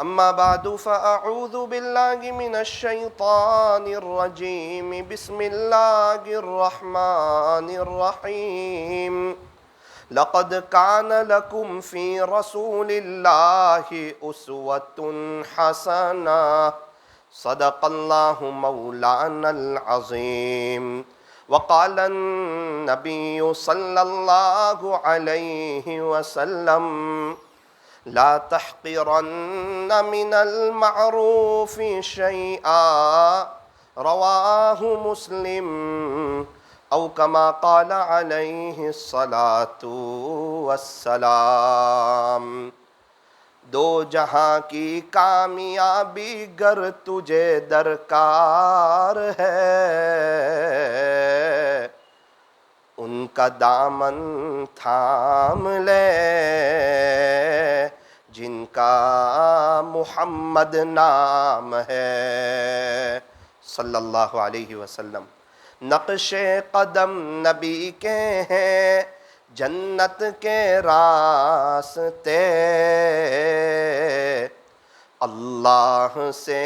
أما بعد فأعوذ بالله من الشيطان الرجيم بسم الله الرحمن الرحيم لقد كان لكم في رسول الله أسوة حسنة صدق الله مولانا العظيم وقال النبي صلى الله عليه وسلم لا تحقرن من المعروف شيئا رواه مسلم او كما قال عليه الصلاة والسلام۔ دو جہاں کی کامیابی گر تجھے درکار ہے، ان کا دامن تھام لے جن کا محمد نام ہے صلی اللہ علیہ وسلم۔ نقش قدم نبی کے ہیں جنت کے راستے، اللہ سے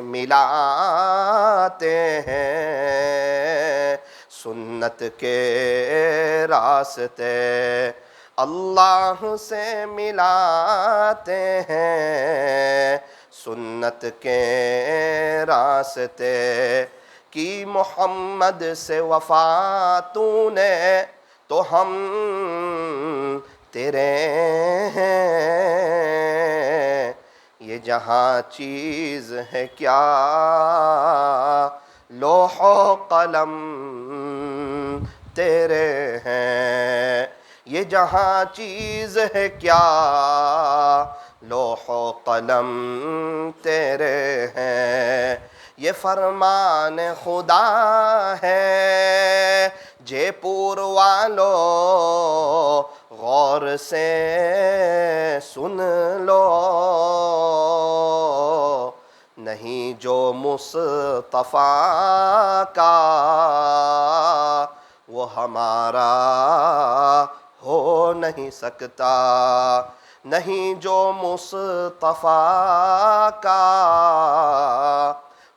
ملاتے ہیں سنت کے راستے، اللہ سے ملاتے ہیں سنت کے راستے۔ کی محمد سے وفا تو نے تو ہم تیرے ہیں، یہ جہاں چیز ہے کیا لوح و قلم تیرے ہیں، یہ جہاں چیز ہے کیا لوح و قلم تیرے ہیں۔ یہ فرمان خدا ہے جے پور والو غور سے سن لو، نہیں جو مصطفیٰ کا وہ ہمارا ہو نہیں سکتا، نہیں جو مصطفیٰ کا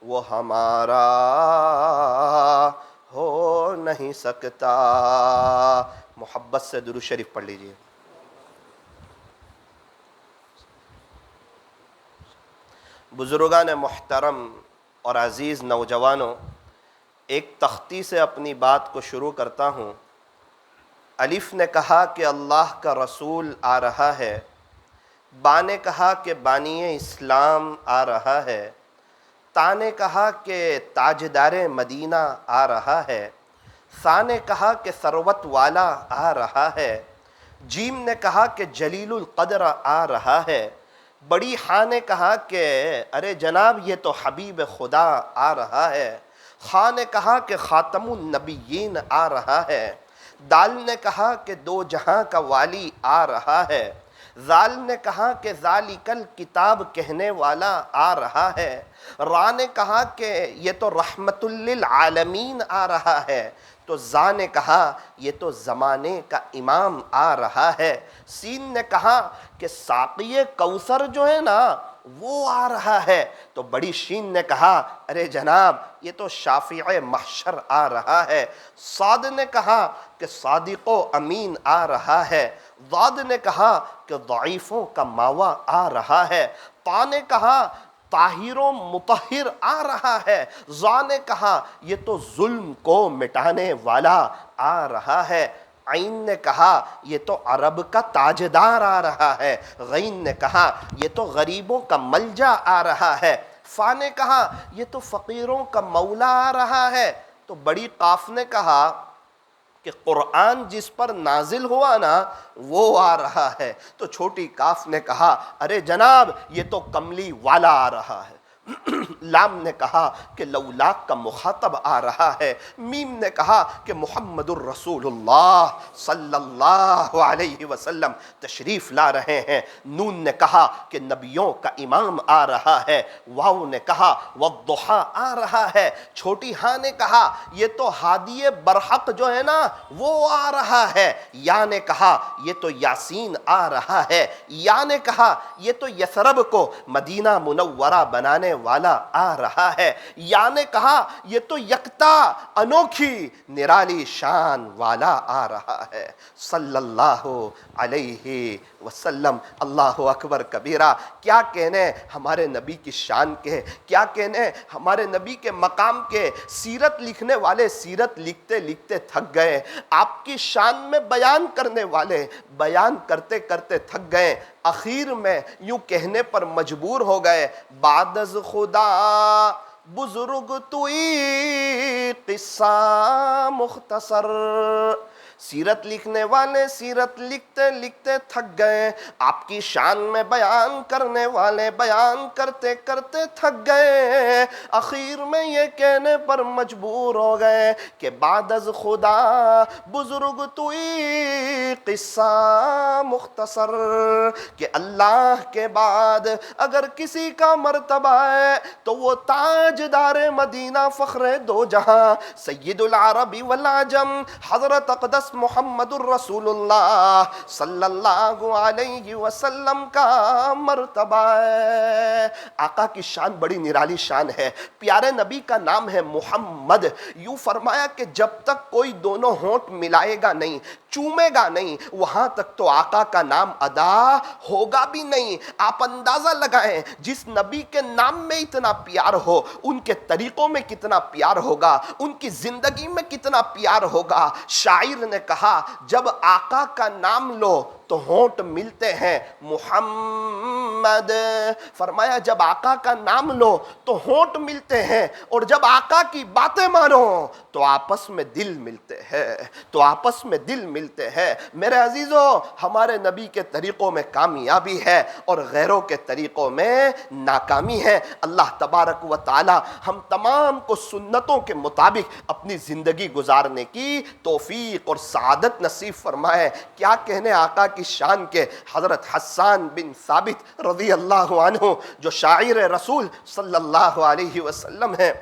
وہ ہمارا ہو نہیں سکتا۔ محبت سے درود شریف پڑھ لیجئے۔ بزرگان محترم اور عزیز نوجوانوں، ایک تختی سے اپنی بات کو شروع کرتا ہوں۔ الف نے کہا کہ اللہ کا رسول آ رہا ہے، با نے کہا کہ بانی اسلام آ رہا ہے، تا نے کہا کہ تاجدار مدینہ آ رہا ہے، ثا نے کہا کہ ثروت والا آ رہا ہے، جیم نے کہا کہ جلیل القدر آ رہا ہے، بڑی ہاں نے کہا کہ ارے جناب یہ تو حبیب خدا آ رہا ہے، خاں نے کہا کہ خاتم النبیین آ رہا ہے، دال نے کہا کہ دو جہاں کا والی آ رہا ہے، ذال نے کہا کہ ذالک الکتاب کہنے والا آ رہا ہے، را نے کہا کہ یہ تو رحمت للعالمین آ رہا ہے، تو زا نے کہا یہ تو زمانے کا امام آ رہا ہے، سین نے کہا کہ ساقی کوثر جو ہے نا وہ آ رہا ہے، تو بڑی شین نے کہا ارے جناب یہ تو شافع محشر آ رہا ہے، صاد نے کہا کہ صادق و امین آ رہا ہے، ضاد نے کہا کہ ضعیفوں کا ماوا آ رہا ہے، طا نے کہا طاہر و مطہر آ رہا ہے، ظا نے کہا یہ تو ظلم کو مٹانے والا آ رہا ہے، عین نے کہا یہ تو عرب کا تاجدار آ رہا ہے، غین نے کہا یہ تو غریبوں کا ملجا آ رہا ہے، فا نے کہا یہ تو فقیروں کا مولا آ رہا ہے، تو بڑی قاف نے کہا کہ قرآن جس پر نازل ہوا نا وہ آ رہا ہے، تو چھوٹی کاف نے کہا ارے جناب یہ تو کملی والا آ رہا ہے۔ لام نے کہا کہ لولاک کا مخاطب آ رہا ہے، میم نے کہا کہ محمد الرسول اللہ صلی اللہ علیہ وسلم تشریف لا رہے ہیں، نون نے کہا کہ نبیوں کا امام آ رہا ہے، واو نے کہا والضحیٰ آ رہا ہے، چھوٹی ہاں نے کہا یہ تو ہادی برحق جو ہے نا وہ آ رہا ہے، یا نے کہا یہ تو یاسین آ رہا ہے، یا نے کہا یہ تو یثرب کو مدینہ منورہ بنانے والا آ رہا ہے، یا نے کہا یہ تو یکتا انوکھی نرالی شان والا آ رہا ہے صلی اللہ علیہ وسلم۔ اللہ اکبر کبیرہ، کیا کہنے ہمارے نبی کی شان کے، کیا کہنے ہمارے نبی کے مقام کے۔ سیرت لکھنے والے سیرت لکھتے لکھتے تھک گئے، آپ کی شان میں بیان کرنے والے بیان کرتے کرتے تھک گئے، اخیر میں یوں کہنے پر مجبور ہو گئے، بعد از خدا بزرگ توئی قصہ مختصر۔ سیرت لکھنے والے سیرت لکھتے لکھتے تھک گئے، آپ کی شان میں بیان کرنے والے بیان کرتے کرتے تھک گئے، اخیر میں یہ کہنے پر مجبور ہو گئے کہ بعد از خدا بزرگ توئی قصہ مختصر، کہ اللہ کے بعد اگر کسی کا مرتبہ ہے تو وہ تاجدار مدینہ فخر دو جہاں سید العرب والعجم حضرت اقدس محمد الرسول اللہ صلی اللہ علیہ وسلم کا مرتبہ ہے۔ آقا کی شان بڑی نرالی شان ہے، پیارے نبی کا نام ہے محمد، یوں فرمایا کہ جب تک کوئی دونوں ہونٹ ملائے گا نہیں، چومے گا نہیں، وہاں تک تو آقا کا نام ادا ہوگا بھی نہیں۔ آپ اندازہ لگائیں جس نبی کے نام میں اتنا پیار ہو، ان کے طریقوں میں کتنا پیار ہوگا، ان کی زندگی میں کتنا پیار ہوگا۔ شاعر نے کہا جب آقا کا نام لو تو ہونٹ ملتے ہیں محمد، فرمایا جب آقا کا نام لو تو ہونٹ ملتے ہیں، اور جب آقا کی باتیں مانو تو آپس میں دل ملتے ہیں، تو آپس میں دل ملتے ہیں۔ میرے عزیزو، ہمارے نبی کے طریقوں میں کامیابی ہے اور غیروں کے طریقوں میں ناکامی ہے۔ اللہ تبارک و تعالی ہم تمام کو سنتوں کے مطابق اپنی زندگی گزارنے کی توفیق اور سعادت نصیب فرمائے۔ کیا کہنے آقا کی شان کے، حضرت حسان بن ثابت رضی اللہ عنہ جو شاعر رسول صلی اللہ علیہ وسلم ہیں،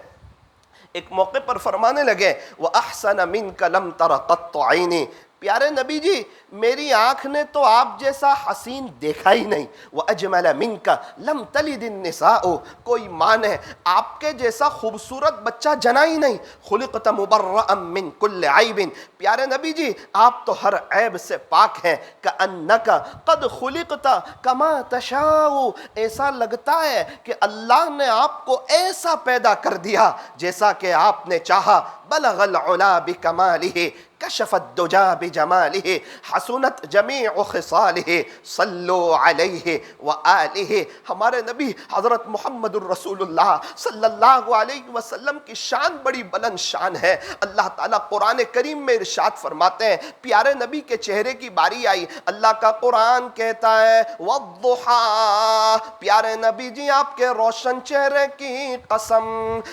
ایک موقع پر فرمانے لگے وَأَحْسَنَ مِنْكَ لَمْ تَرَ قَطُّ عَيْنِي، پیارے نبی جی میری آنکھ نے تو آپ جیسا حسین دیکھا ہی نہیں، وَأَجْمَلَ مِنْكَ لَمْ تَلِدِ النِّسَاءُ، کوئی ماں نے آپ کے جیسا خوبصورت بچہ جنا ہی نہیں، خُلِقْتَ مُبَرَّأً مِّن كُلِّ عَيْبٍ، پیارے نبی جی آپ تو ہر عیب سے پاک ہیں، كَأَنَّكَ قَدْ خُلِقْتَ كَمَا تَشَاءُ، ایسا لگتا ہے کہ اللہ نے آپ کو ایسا پیدا کر دیا جیسا کہ آپ نے چاہا۔ بلغ العلا بکمالہ کشف الدجا بجمالہ حسنت جمیع خصالہ صلو علیہ وآلہ۔ ہمارے نبی حضرت محمد الرسول اللہ صلی اللہ علیہ وسلم کی شان بڑی بلند شان ہے۔ اللہ تعالیٰ قرآن کریم میں ارشاد فرماتے ہیں، پیارے نبی کے چہرے کی باری آئی، اللہ کا قرآن کہتا ہے والضحیٰ، پیارے نبی جی آپ کے روشن چہرے کی قسم۔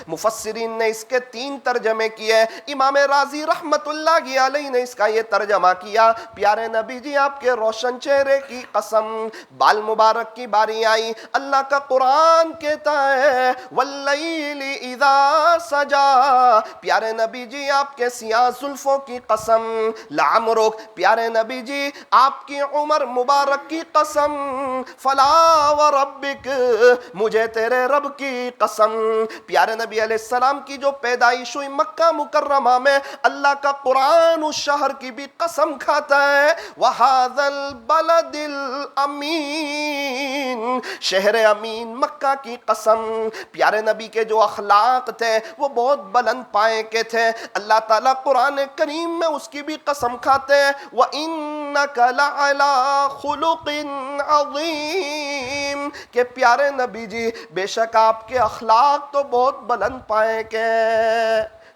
مفسرین نے اس کے 3 ترجمے کیے، امام راضی رحمت اللہ علیہ نے اس کا یہ ترجمہ کیا، پیارے نبی جی آپ کے روشن چہرے کی قسم۔ بال مبارک کی باری آئی، اللہ کا قرآن کہتا ہے واللیل اذا سجا، پیارے نبی جی آپ کے سیاہ زلفوں کی قسم۔ لعمرک، پیارے نبی جی آپ کی عمر مبارک کی قسم۔ فلا وربک، مجھے تیرے رب کی قسم۔ پیارے نبی علیہ السلام کی جو پیدائش ہوئی مکہ مکرمہ میں، اللہ کا قرآن اس شہر کی بھی قسم کھاتا ہے وَهَذَا الْبَلَدِ الْأَمِينَ، شہر امین مکہ کی قسم۔ پیارے نبی کے جو اخلاق تھے وہ بہت بلند پائے کے تھے، اللہ تعالیٰ قرآن کریم میں اس کی بھی قسم کھاتے ہیں وَإِنَّكَ لَعَلَىٰ خُلُقٍ عَظِيمٍ، کہ پیارے نبی جی بے شک آپ کے اخلاق تو بہت بلند پائے کے۔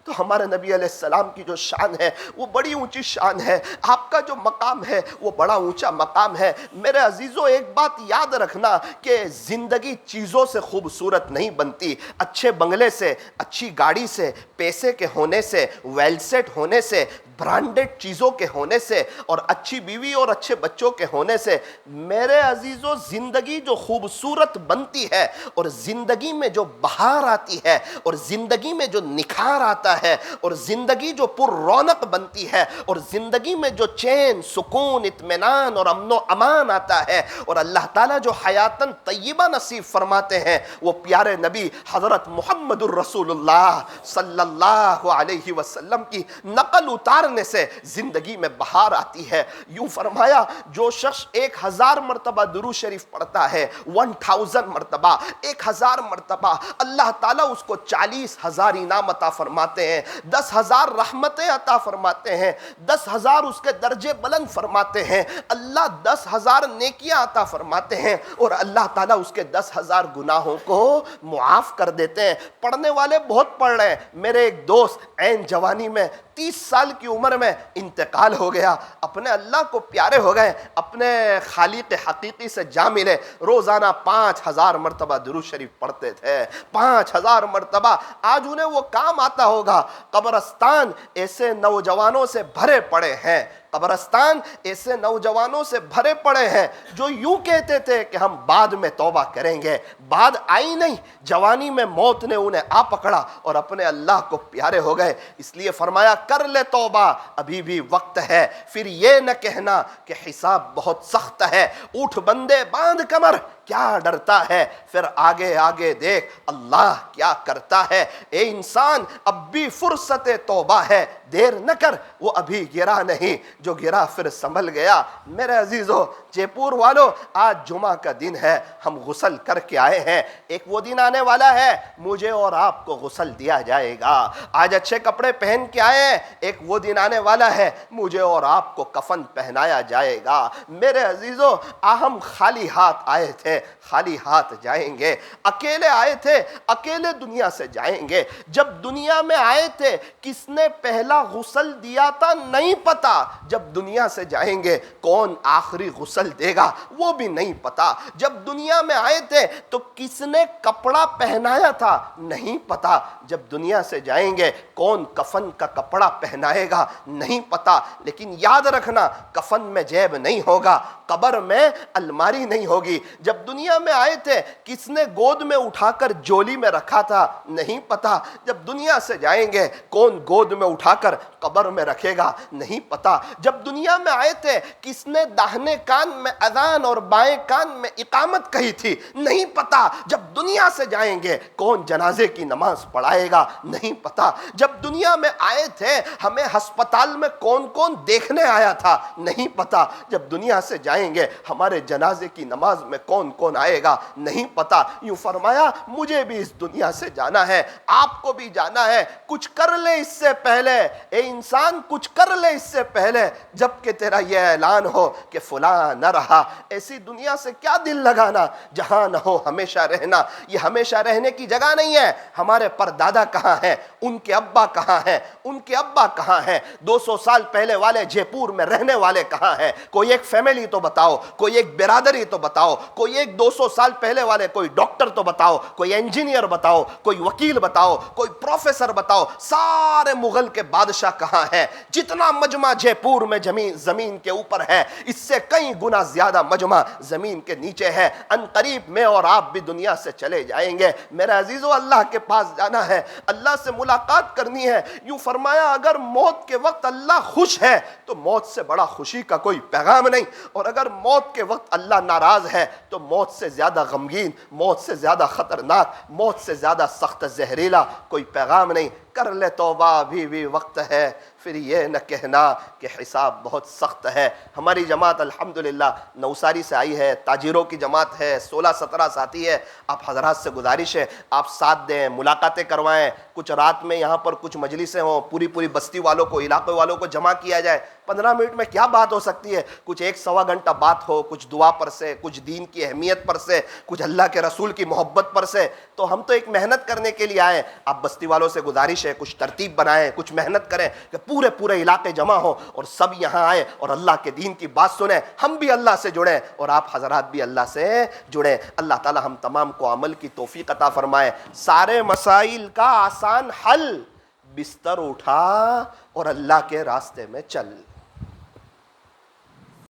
تو ہمارے نبی علیہ السلام کی جو شان ہے وہ بڑی اونچی شان ہے، آپ کا جو مقام ہے وہ بڑا اونچا مقام ہے۔ میرے عزیزو ایک بات یاد رکھنا کہ زندگی چیزوں سے خوبصورت نہیں بنتی، اچھے بنگلے سے، اچھی گاڑی سے، پیسے کے ہونے سے، ویل سیٹ ہونے سے، برانڈڈ چیزوں کے ہونے سے، اور اچھی بیوی اور اچھے بچوں کے ہونے سے میرے عزیزو زندگی جو خوبصورت بنتی ہے، اور زندگی میں جو بہار آتی ہے، اور زندگی میں جو نکھار آتا ہے، اور زندگی جو پر رونق بنتی ہے، اور زندگی میں جو چین، سکون، اطمینان اور امن و امان آتا ہے، اور اللہ تعالیٰ جو حیاتاً طیبہ نصیب فرماتے ہیں، وہ پیارے نبی حضرت محمد الرسول اللہ صلی اللہ علیہ وسلم کی نقل اتارنے سے زندگی میں بہار آتی ہے۔ یوں فرمایا جو شخص 1000 مرتبہ درود شریف پڑھتا ہے، 1000 مرتبہ، 1000 مرتبہ، اللہ تعالیٰ اس کو 40,000 انعام عطا فرماتے ہیں، 10,000 رحمتیں عطا فرماتے ہیں، 10,000 اس کے درجے بلند فرماتے ہیں، اللہ 10,000 نیکیاں عطا فرماتے ہیں، اور اللہ تعالیٰ اس کے 10,000 گناہوں کو معاف کر دیتے ہیں۔ پڑھنے والے بہت پڑھ رہے ہیں۔ میرے ایک دوست عین جوانی میں 30 سال کی عمر میں انتقال ہو گیا، اپنے اللہ کو پیارے ہو گئے، اپنے خالق حقیقی سے جا ملے، روزانہ 5,000 مرتبہ درود شریف پڑھتے تھے، 5,000 مرتبہ۔ آج انہیں وہ کام آتا ہوگا۔ قبرستان ایسے نوجوانوں سے بھرے پڑے ہیں، قبرستان ایسے نوجوانوں سے بھرے پڑے ہیں جو یوں کہتے تھے کہ ہم بعد میں توبہ کریں گے، بعد آئی نہیں، جوانی میں موت نے انہیں آ پکڑا اور اپنے اللہ کو پیارے ہو گئے۔ اس لیے فرمایا کر لے توبہ، ابھی بھی وقت ہے، پھر یہ نہ کہنا کہ حساب بہت سخت ہے۔ اٹھ بندے باندھ کمر، کیا ڈرتا ہے، پھر آگے آگے دیکھ اللہ کیا کرتا ہے۔ اے انسان اب بھی فرصت توبہ ہے، دیر نہ کر، وہ ابھی گرا نہیں، جو گرا پھر سنبھل گیا۔ میرے عزیزو، جے پور والو، آج جمعہ کا دن ہے، ہم غسل کر کے آئے ہیں۔ ایک وہ دن آنے والا ہے مجھے اور آپ کو غسل دیا جائے گا۔ آج اچھے کپڑے پہن کے آئے ہیں، ایک وہ دن آنے والا ہے مجھے اور آپ کو کفن پہنایا جائے گا۔ میرے عزیزو، ہم خالی ہاتھ آئے تھے، خالی ہاتھ جائیں گے، اکیلے آئے تھے، اکیلے دنیا سے جائیں گے۔ جب دنیا میں آئے تھے کس نے پہلا غسل دیا تھا نہیں پتا، جب دنیا سے جائیں گے کون آخری غسل دے گا وہ بھی نہیں پتا۔ جب دنیا میں آئے تھے تو کس نے کپڑا پہنایا تھا نہیں پتا، جب دنیا سے جائیں گے کون کفن کا کپڑا پہنائے گا نہیں پتا۔ لیکن یاد رکھنا کفن میں جیب نہیں ہوگا، قبر میں الماری نہیں ہوگی۔ جب دنیا میں آئے تھے کس نے گود میں اٹھا کر جولی میں رکھا تھا نہیں پتا، جب دنیا سے جائیں گے کون گود میں اٹھا کر قبر میں رکھے گا نہیں پتا۔ جب دنیا میں آئے تھے کس نے داہنے کان میں اذان اور بائیں کان میں اقامت کہی تھی نہیں پتا۔ جب دنیا سے جائیں گے کون جنازے کی نماز پڑھائے گا نہیں پتا۔ جب دنیا میں آئے تھے ہمیں ہسپتال میں کون کون دیکھنے آیا تھا نہیں پتا۔ جب دنیا سے جائیں گے ہمارے جنازے کی نماز میں کون کون آئے گا نہیں پتا۔ یوں فرمایا مجھے بھی اس دنیا سے جانا ہے، آپ کو بھی جانا ہے، کچھ کر لے اس سے پہلے، اے انسان کچھ کر لے اس سے پہلے جب کہ تیرا یہ اعلان ہو کہ فلاں نہ رہا۔ ایسی دنیا سے کیا دل لگانا جہاں نہ ہو ہمیشہ رہنا۔ یہ ہمیشہ رہنے کی جگہ نہیں ہے۔ ہمارے پردادا کہاں ہیں، ان کے ابا کہاں ہیں، ان کے ابا کہاں ہیں، 200 سال پہلے والے جے پور میں رہنے والے کہاں ہیں؟ کوئی ایک فیملی تو بتاؤ، کوئی ایک برادری تو بتاؤ، کوئی ایک 200 سال پہلے والے، کوئی ڈاکٹر تو بتاؤ، کوئی انجینئر بتاؤ، کوئی وکیل بتاؤ، کوئی پروفیسر بتاؤ۔ سارے مغل کے بادشاہ کہاں ہیں؟ جتنا مجمع جے پور میں زمین کے اوپر ہے اس سے کئی گنا زیادہ مجمع زمین کے نیچے ہے۔ ان قریب میں اور آپ بھی دنیا سے چلے جائیں گے۔ میرے عزیزو، اللہ کے پاس جانا ہے، اللہ سے ملاقات کرنی ہے۔ یوں فرمایا اگر موت کے وقت اللہ خوش ہے تو موت سے بڑا خوشی کا کوئی پیغام نہیں، اور اگر موت کے وقت اللہ ناراض ہے تو موت سے زیادہ غمگین، موت سے زیادہ خطرناک، موت سے زیادہ سخت زہریلا کوئی پیغام نہیں۔ کر لے توبہ، ابھی بھی وقت ہے، پھر یہ نہ کہنا کہ حساب بہت سخت ہے۔ ہماری جماعت الحمدللہ نوساری سے آئی ہے، تاجروں کی جماعت ہے، 16-17 ساتھی ہے۔ آپ حضرات سے گزارش ہے آپ ساتھ دیں، ملاقاتیں کروائیں، کچھ رات میں یہاں پر کچھ مجلسیں ہوں، پوری بستی والوں کو، علاقے والوں کو جمع کیا جائے، 15 منٹ میں کیا بات ہو سکتی ہے؟ کچھ 1-1.25 گھنٹہ بات ہو، کچھ دعا پر سے، کچھ دین کی اہمیت پر سے، کچھ اللہ کے رسول کی محبت پر سے. تو ہم تو ایک محنت کرنے کے لیے آئے. آپ بستی والوں سے گزارش ہے کچھ ترتیب بنائیں، کچھ محنت کریں کہ پورے علاقے جمع ہوں اور سب یہاں آئیں اور اللہ کے دین کی بات سنیں. ہم بھی اللہ سے جڑیں اور آپ حضرات بھی اللہ سے جڑیں. اللہ تعالی ہم تمام کو عمل کی توفیق عطا فرمائے. سارے مسائل کا آسان حل، بستر اٹھا اور اللہ کے راستے میں چل.